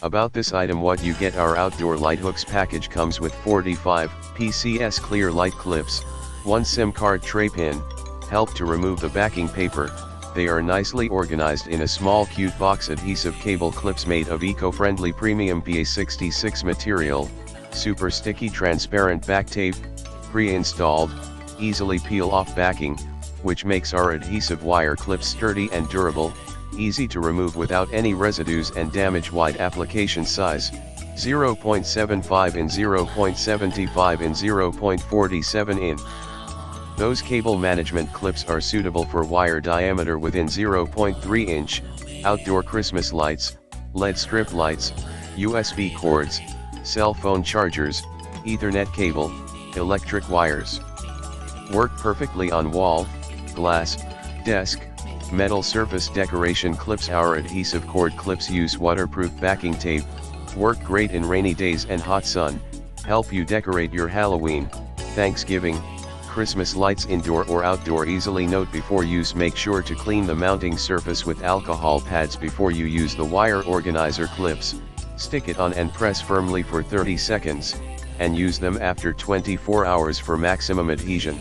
About this item, what you get: our outdoor light hooks package comes with 45 PCS clear light clips, 1 SIM card tray pin, help to remove the backing paper. They are nicely organized in a small cute box. Adhesive cable clips made of eco-friendly premium PA66 material, super sticky transparent back tape, pre-installed, easily peel off backing, which makes our adhesive wire clips sturdy and durable, easy to remove without any residues, and damage. Wide application size, 0.75 in, 0.75 in, 0.47 in. Those cable management clips are suitable for wire diameter within 0.3 inch, outdoor Christmas lights, LED strip lights, USB cords, cell phone chargers, Ethernet cable, electric wires. Work perfectly on wall, glass, desk, metal surface decoration clips. Our adhesive cord clips use waterproof backing tape, work great in rainy days and hot sun, help you decorate your Halloween, Thanksgiving, Christmas lights indoor or outdoor easily. Note: before use, make sure to clean the mounting surface with alcohol pads before you use the wire organizer clips. Stick it on and press firmly for 30 seconds, and use them after 24 hours for maximum adhesion.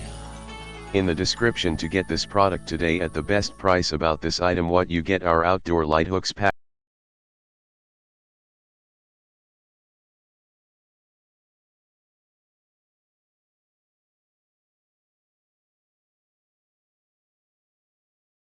In the description to get this product today at the best price. About this item, what you get: our outdoor light hooks package